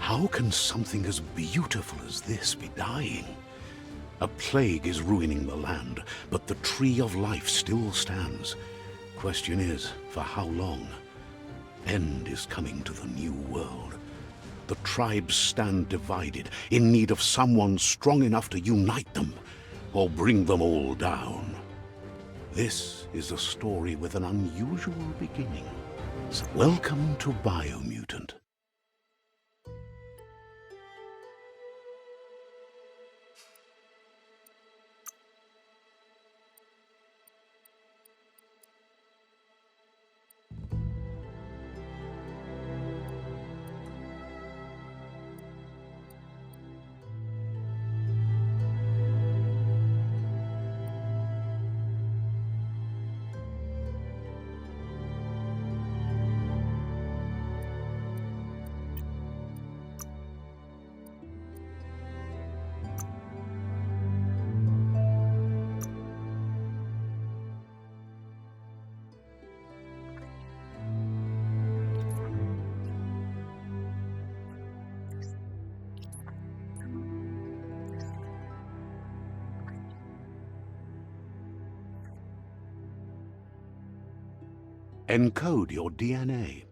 How can something as beautiful as this be dying? A plague is ruining the land, but the tree of life still stands. Question is, for how long? End is coming to the new world. The tribes stand divided, in need of someone strong enough to unite them, or bring them all down. This is a story with an unusual beginning. So welcome to BIOmutant. Encode your DNA.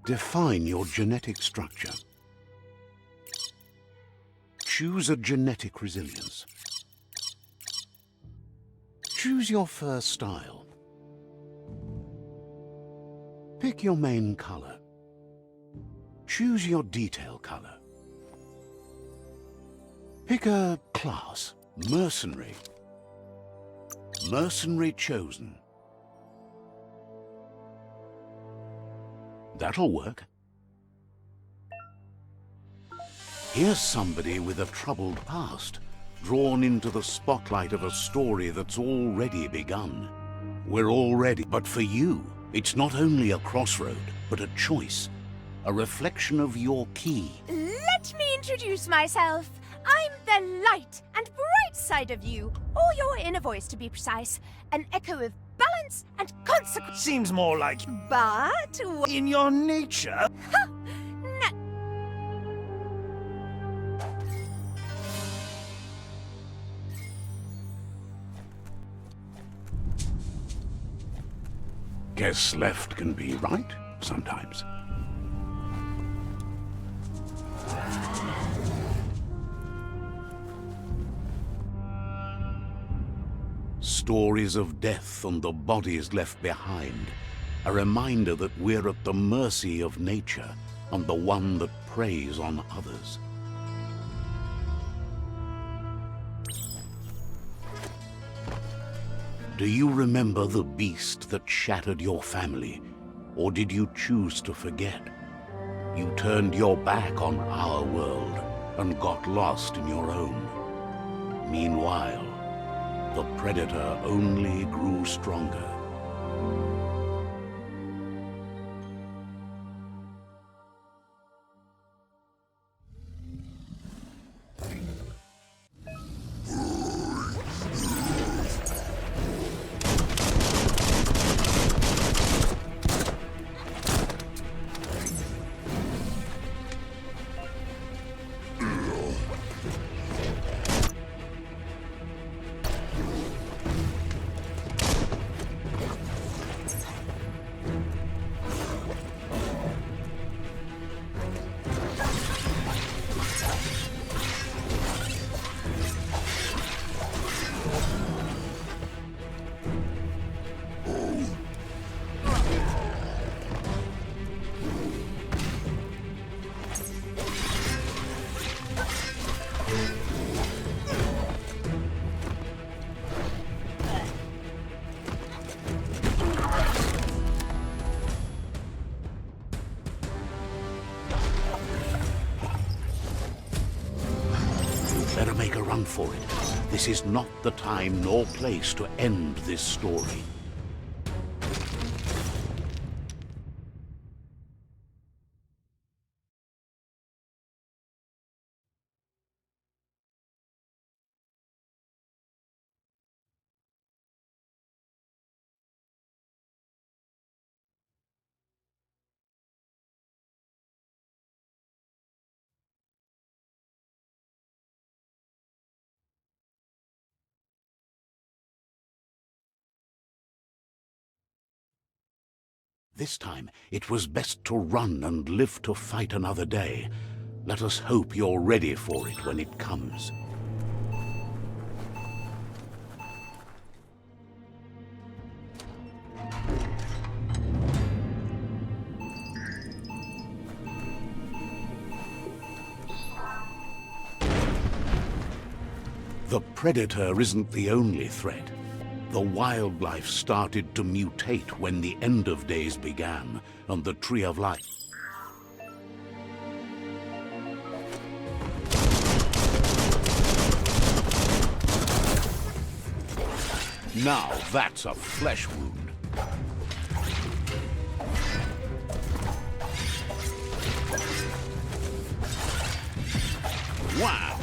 Define your genetic structure. Choose a genetic resilience. Choose your fur style. Pick your main color. Choose your detail color. Pick a class. Mercenary. Mercenary chosen. That'll work. Here's somebody with a troubled past, drawn into the spotlight of a story that's already begun. We're all ready, but for you, it's not only a crossroad, but a choice, a reflection of your key. Let me introduce myself. I'm the light and bright side of you, or your inner voice to be precise, an echo of balance and consequence. Seems more like But... in your nature. Guess left can be right, sometimes. Stories of death and the bodies left behind. A reminder that we're at the mercy of nature and the one that preys on others. Do you remember the beast that shattered your family? Or did you choose to forget? You turned your back on our world and got lost in your own. Meanwhile, the predator only grew stronger. Better make a run for it. This is not the time nor place to end this story. This time, it was best to run and live to fight another day. Let us hope you're ready for it when it comes. The Predator isn't the only threat. The wildlife started to mutate when the end of days began, and the Tree of Life. Now that's a flesh wound. Wow!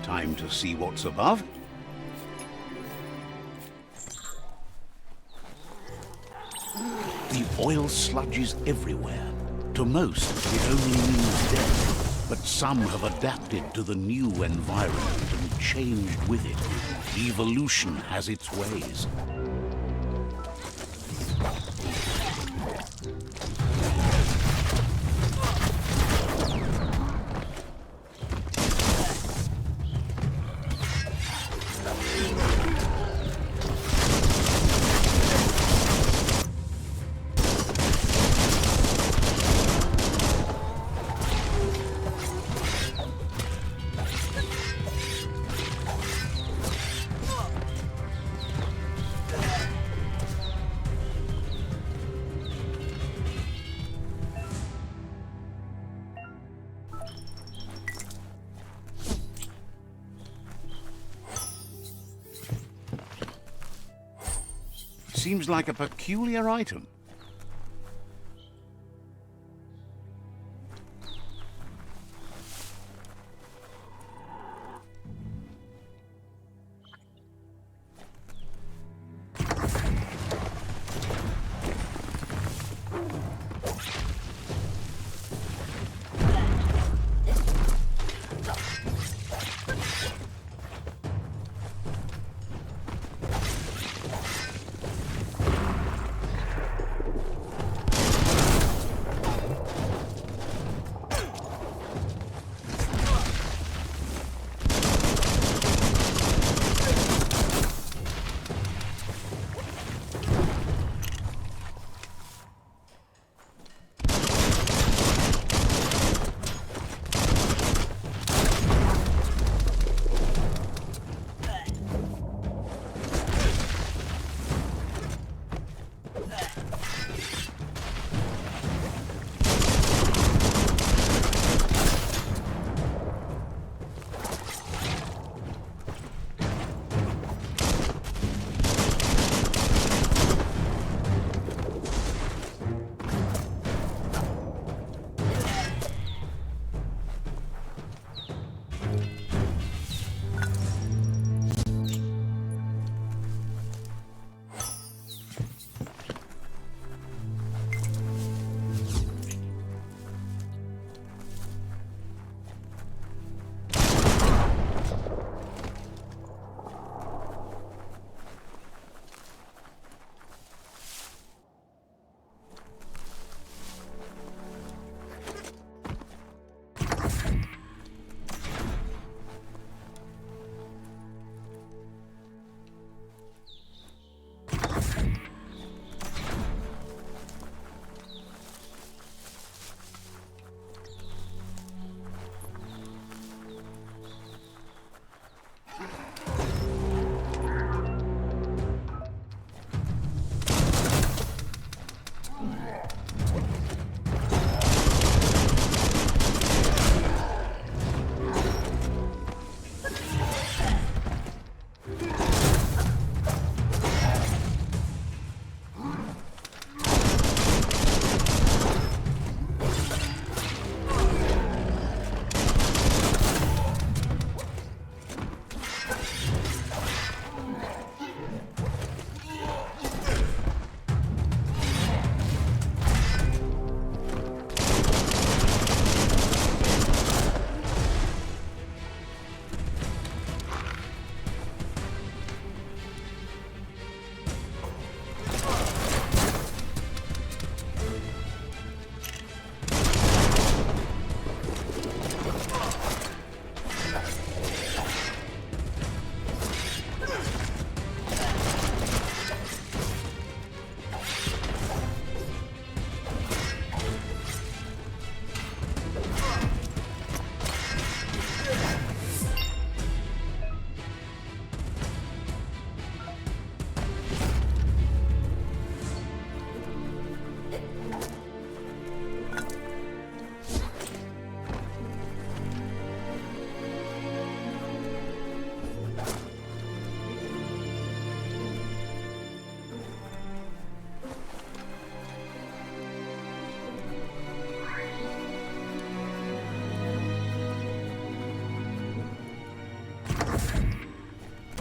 Time to see what's above. The oil sludges everywhere. To most, it only means death. But some have adapted to the new environment and changed with it. Evolution has its ways. Seems like a peculiar item.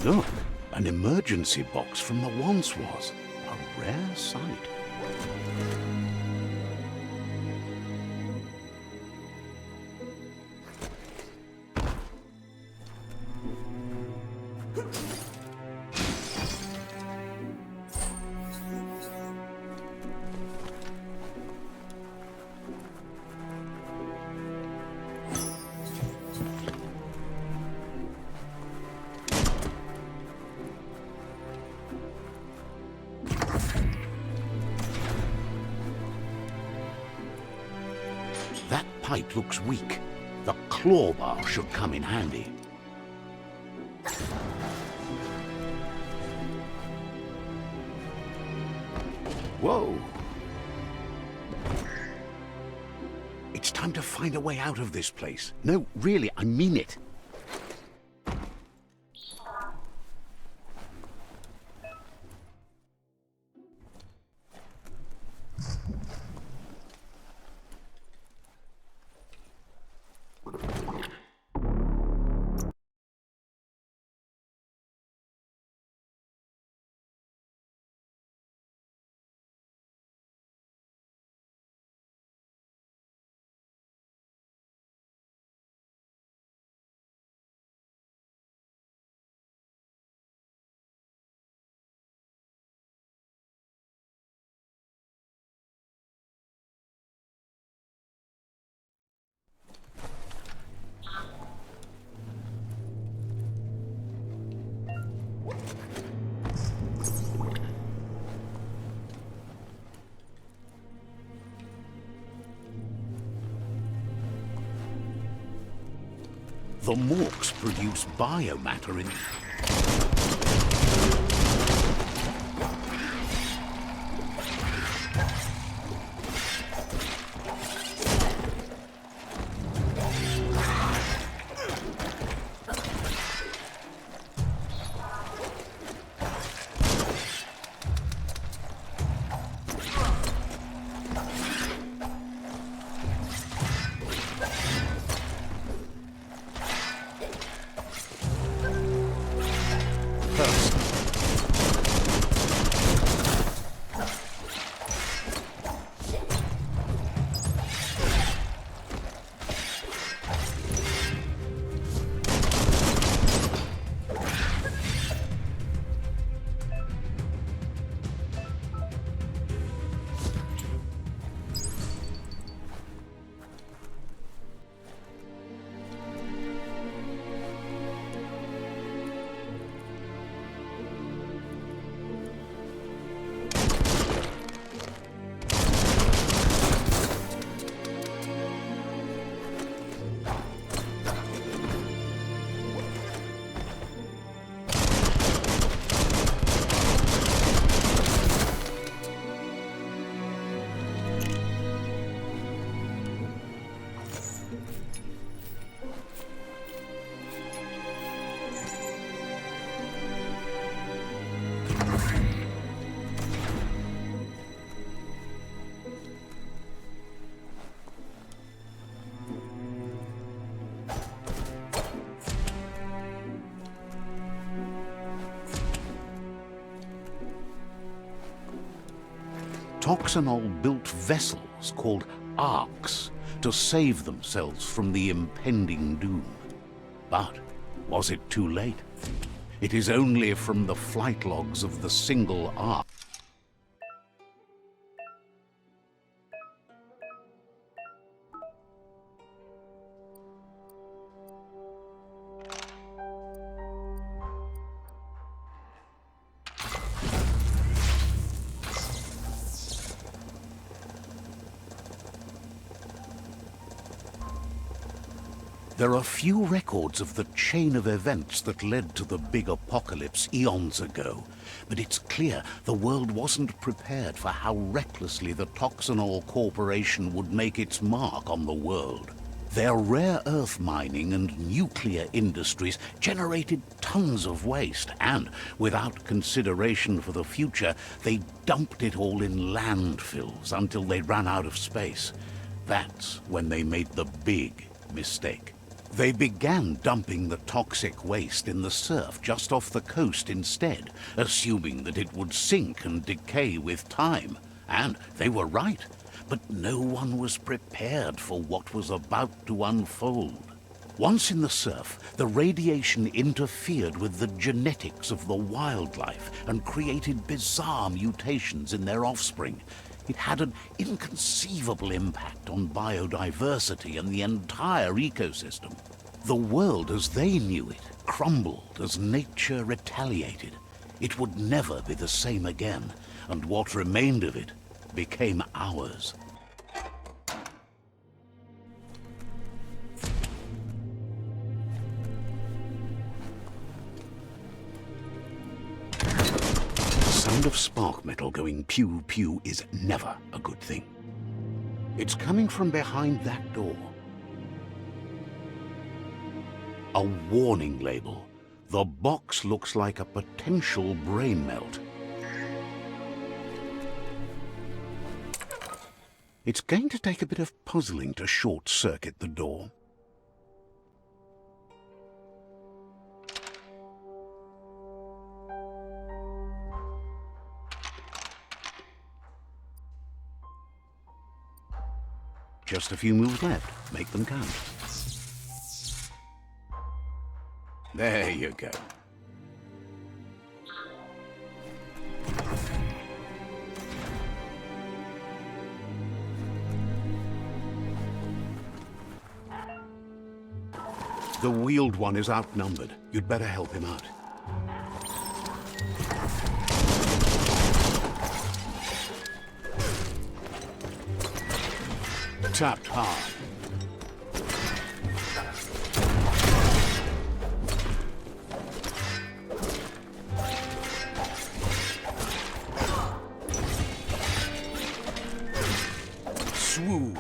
Look, an emergency box from the once was. A rare sight. That pipe looks weak. The claw bar should come in handy. Whoa! It's time to find a way out of this place. No, really, I mean it. The morks produce biomatter in... Toxanol built vessels called arks to save themselves from the impending doom. But was it too late? It is only from the flight logs of the single ark. There are few records of the chain of events that led to the big apocalypse eons ago, but it's clear the world wasn't prepared for how recklessly the Toxanol Corporation would make its mark on the world. Their rare earth mining and nuclear industries generated tons of waste, and without consideration for the future, they dumped it all in landfills until they ran out of space. That's when they made the big mistake. They began dumping the toxic waste in the surf just off the coast instead, assuming that it would sink and decay with time. And they were right. But no one was prepared for what was about to unfold. Once in the surf, the radiation interfered with the genetics of the wildlife and created bizarre mutations in their offspring. It had an inconceivable impact on biodiversity and the entire ecosystem. The world as they knew it crumbled as nature retaliated. It would never be the same again, and what remained of it became ours. The sound of spark metal going pew-pew is never a good thing. It's coming from behind that door. A warning label. The box looks like a potential brain melt. It's going to take a bit of puzzling to short-circuit the door. Just a few moves left. Make them count. There you go. The wheeled one is outnumbered. You'd better help him out. Tapped hard. Swoop.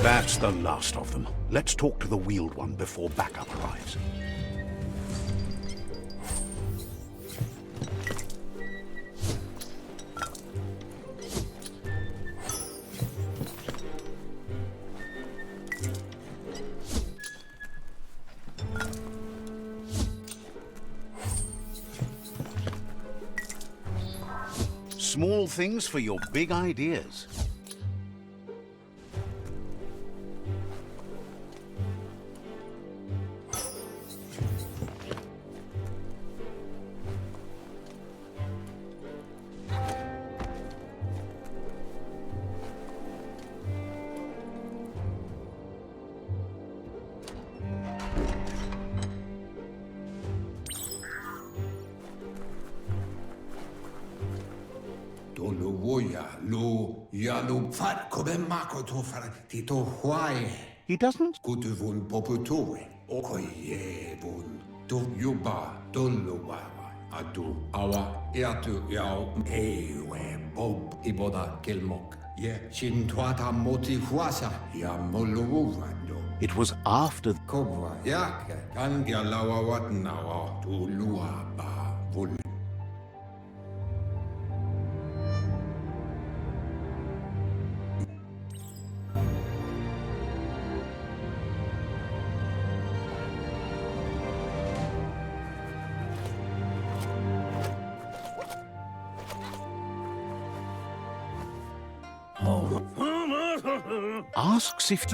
That's the last of them. Let's talk to the wheeled one before backup arrives. Small things for your big ideas. He doesn't? It was after asks if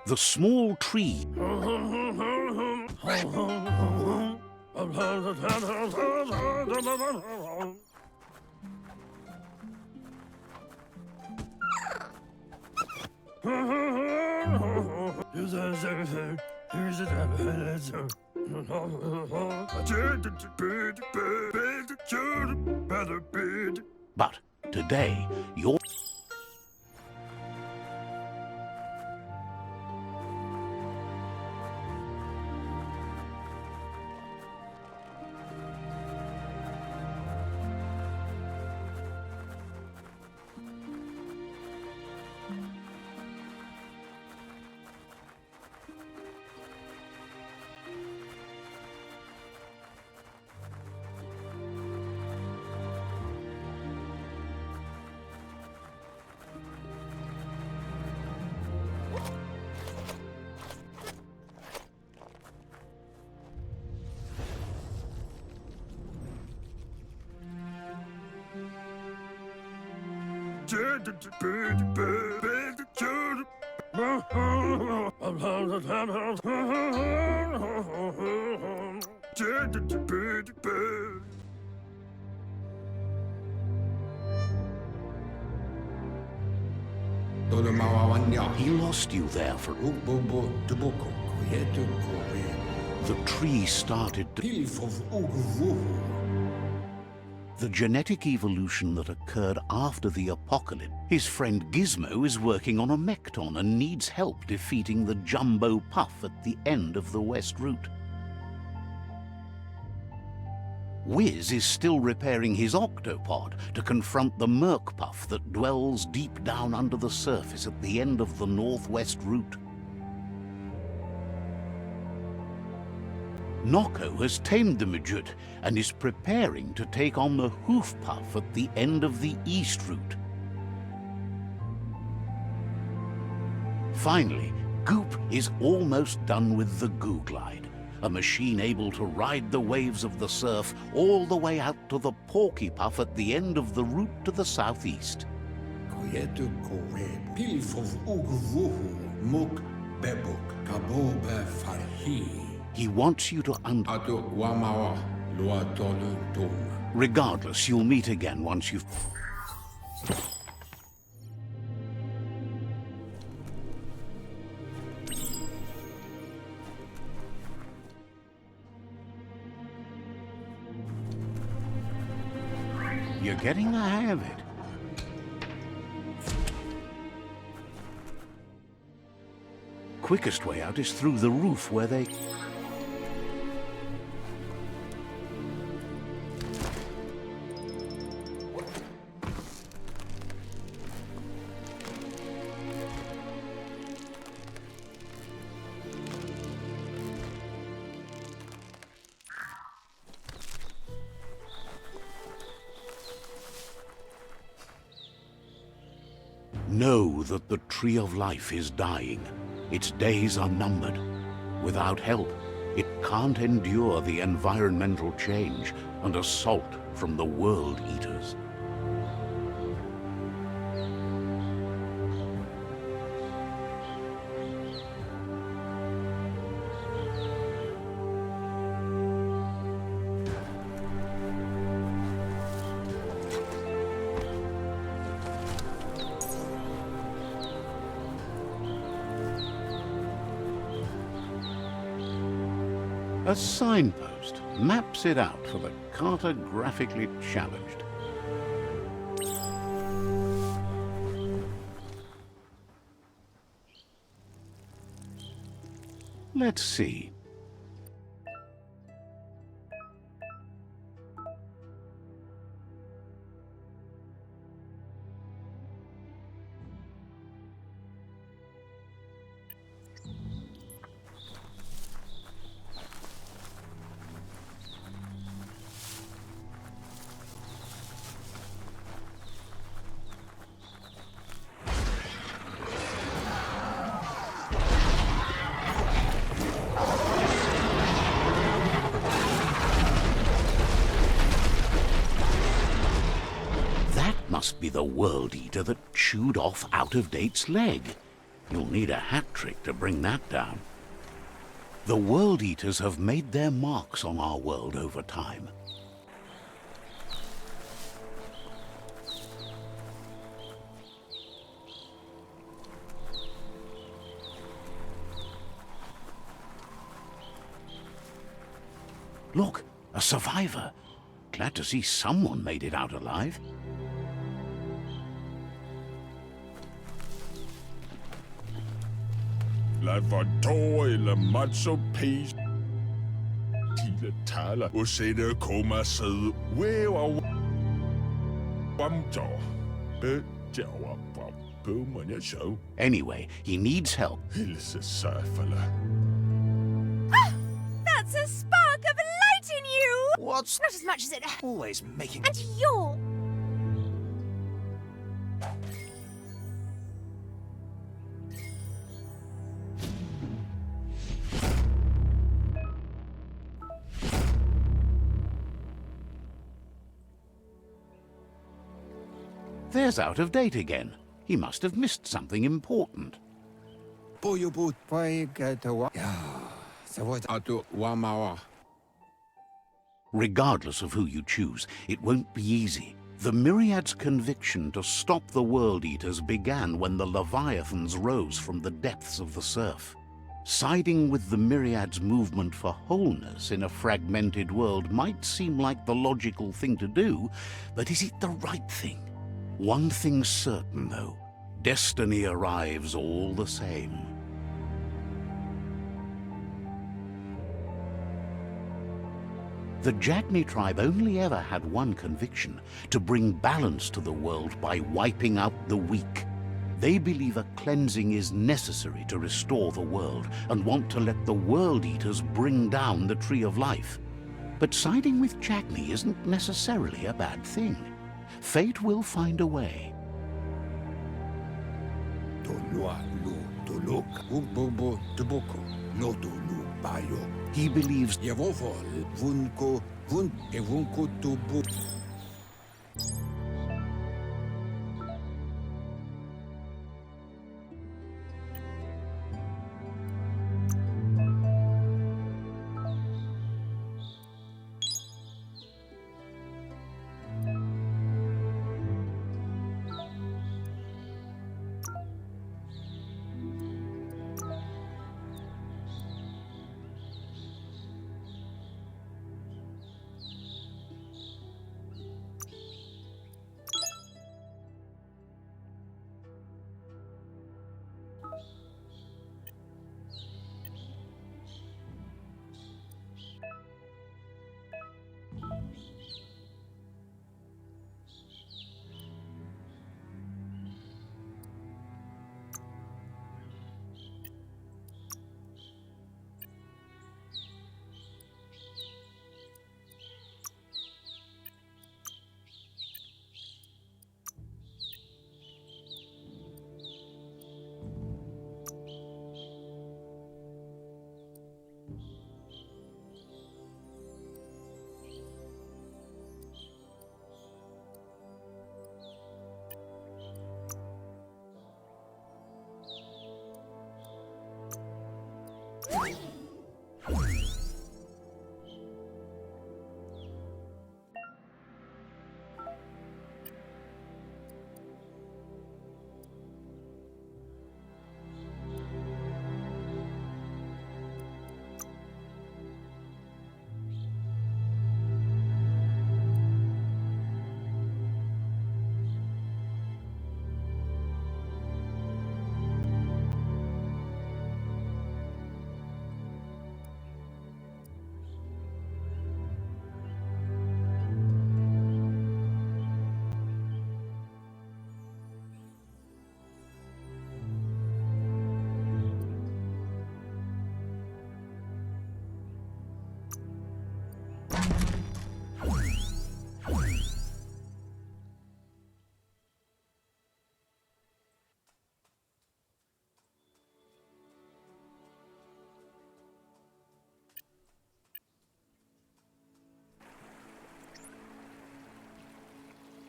The small tree but today, you're... He lost you there for... The tree started to... The genetic evolution that occurred after the apocalypse. His friend Gizmo is working on a Mekton and needs help defeating the Jumbo Puff at the end of the West Route. Wiz is still repairing his octopod to confront the Merc Puff that dwells deep down under the surface at the end of the Northwest Route. Nocco has tamed the midget and is preparing to take on the Hoof Puff at the end of the East Route. Finally, Goop is almost done with the Goo Glide, a machine able to ride the waves of the surf all the way out to the Porky Puff at the end of the route to the southeast. He wants you to Regardless, you'll meet again once you've... You're getting the hang of it. Quickest way out is through the roof where they... Know that the Tree of Life is dying. Its days are numbered. Without help, it can't endure the environmental change and assault from the World Eaters. A signpost maps it out for the cartographically challenged. Let's see. must be the World Eater that chewed off Out-of-Date's leg. You'll need a hat trick to bring that down. The World Eaters have made their marks on our world over time. Look, a survivor. Glad to see someone made it out alive. Lavatore mazzo pis tile tala usede koma sidde wever wamtor jawa bumanya show Anyway, he needs help. hilse safala That's a spark of light in you! What's Not as much as it... always making... And you're... There's Out-of-Date again. He must have missed something important. BIOmutant. Regardless of who you choose, it won't be easy. The Myriad's conviction to stop the World Eaters began when the Leviathans rose from the depths of the surf. Siding with the Myriad's movement for wholeness in a fragmented world might seem like the logical thing to do, but is it the right thing? One thing's certain, though. Destiny arrives all the same. The Jagni tribe only ever had one conviction: to bring balance to the world by wiping out the weak. They believe a cleansing is necessary to restore the world and want to let the World Eaters bring down the Tree of Life. But siding with Jagni isn't necessarily a bad thing. Fate will find a way. He believes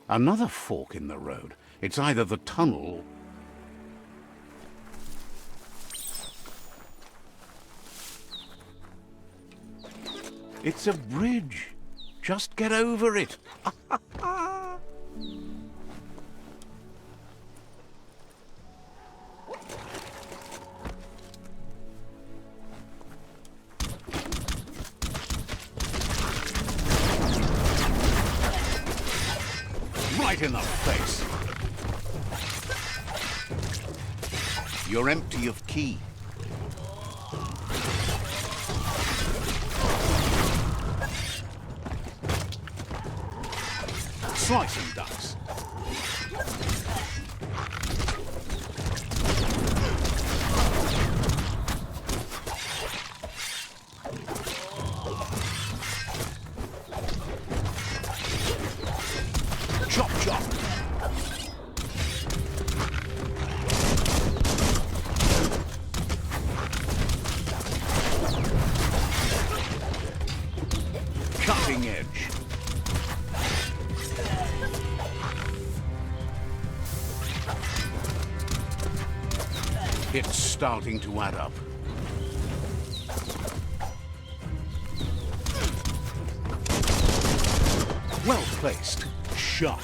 Another fork in the road. It's either the tunnel... It's a bridge. Just get over it. Right in the face. You're empty of ki. Slice and dice. Chop, chop. Cutting edge. It's starting to add up. Well placed. Shot.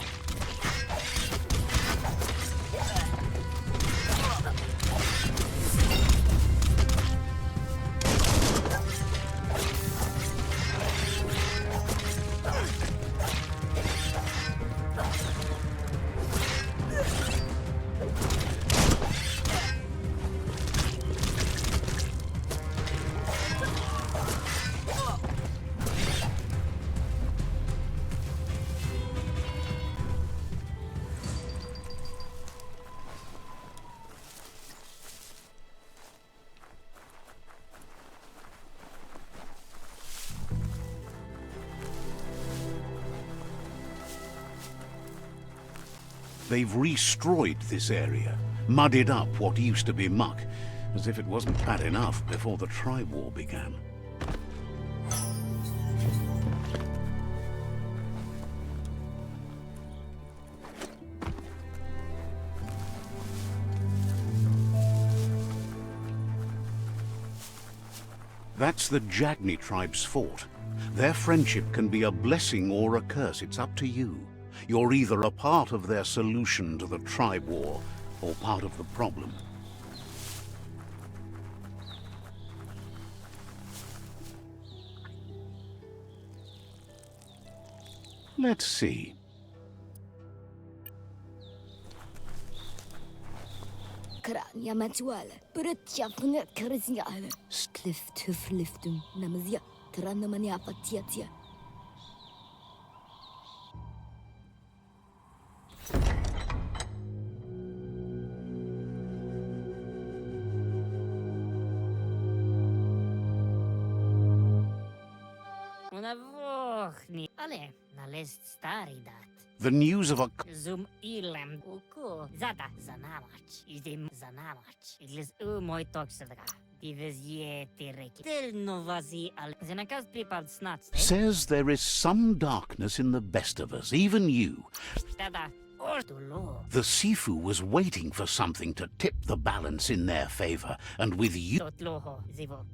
They've restroyed this area, muddied up what used to be muck, as if it wasn't bad enough before the tribe war began. That's the Jagni tribe's fort. Their friendship can be a blessing or a curse. It's up to you. You're either a part of their solution to the tribe war, or part of the problem. Let's see. Krania machuala, Brutjafnet Krisiala, Skliff Tufliftum, Namazia, Tranamania Patiatia. Ale, nalest stari dat. The news of a... Zum ilem uku zata zanamach. Idim zanamach. Iglis moj tokserdra. Divis ye tirek. Del novazi al zenakas pripad snats. Says there is some darkness in the best of us, even you. Stada ortulo. The Sifu was waiting for something to tip the balance in their favor, and with you... Totloho zivo.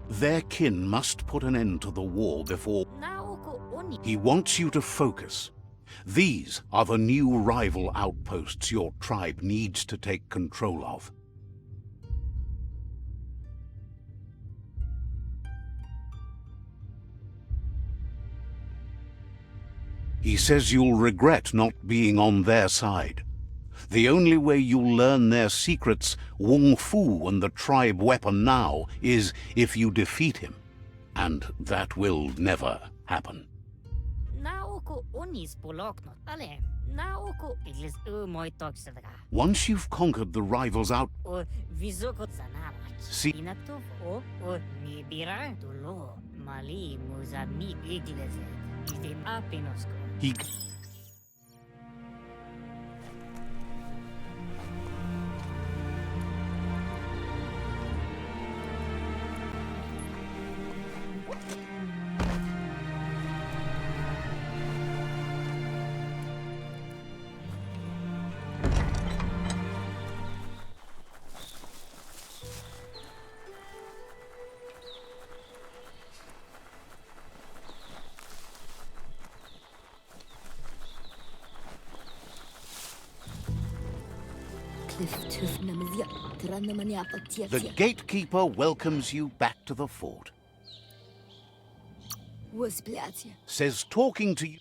Their kin must put an end to the war before... He wants you to focus. These are the new rival outposts your tribe needs to take control of. He says you'll regret not being on their side. The only way you'll learn their secrets, Wung Fu and the tribe weapon now, is if you defeat him. And that will never happen. Once you've conquered the rivals out... See... He... The gatekeeper welcomes you back to the fort. Says talking to you...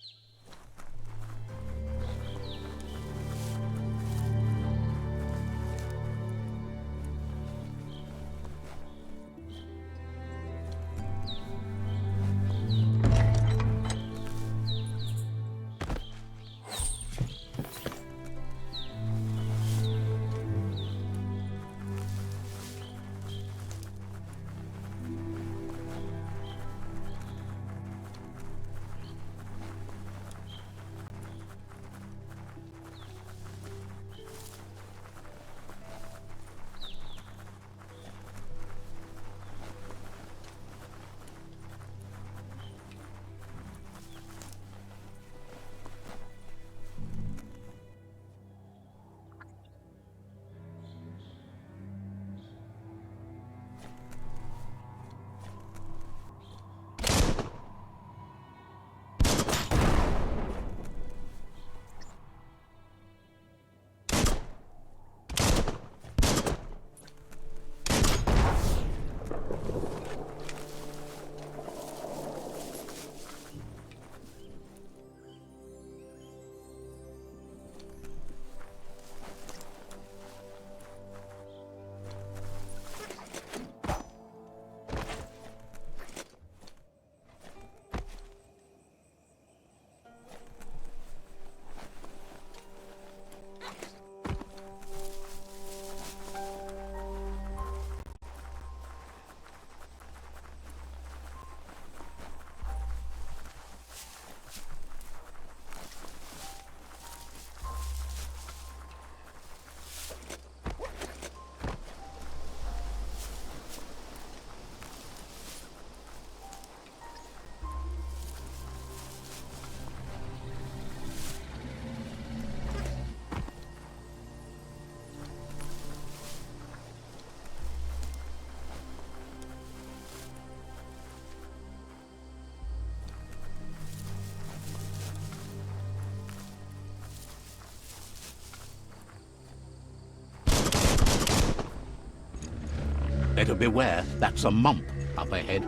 Better beware, that's a mump up ahead.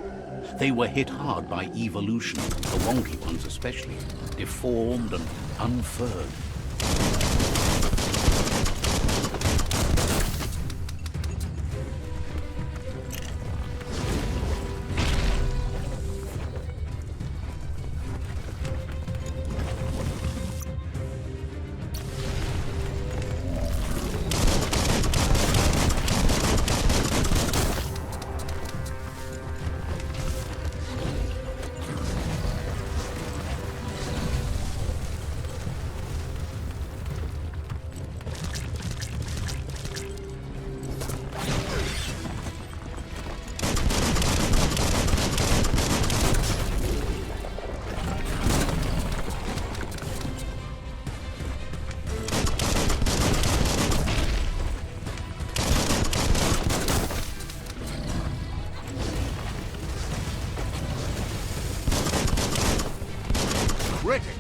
They were hit hard by evolution, the wonky ones especially, deformed and unfurred. Critical.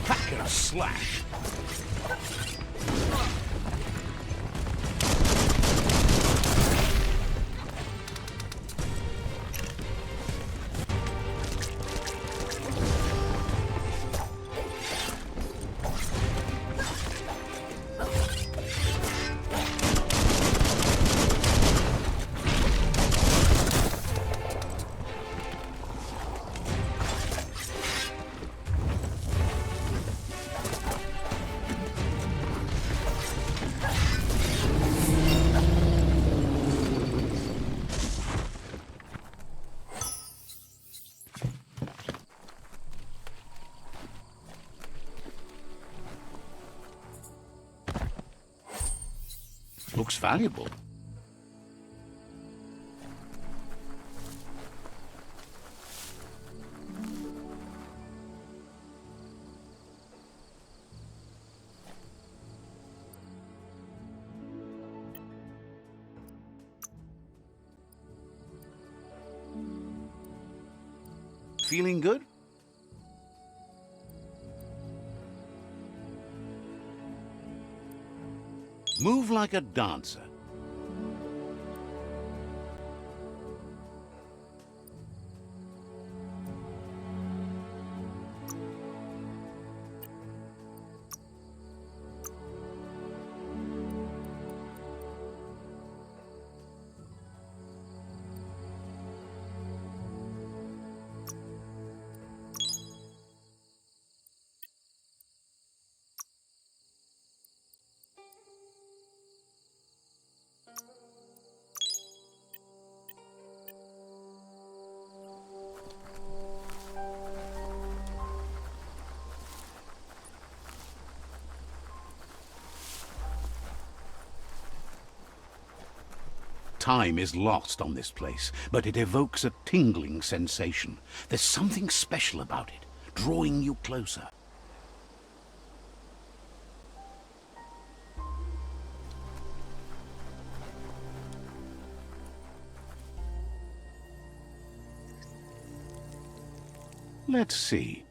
Hack and a slash. Looks valuable. Feeling good? Move like a dancer. Time is lost on this place, but it evokes a tingling sensation. There's something special about it, drawing you closer. Let's see.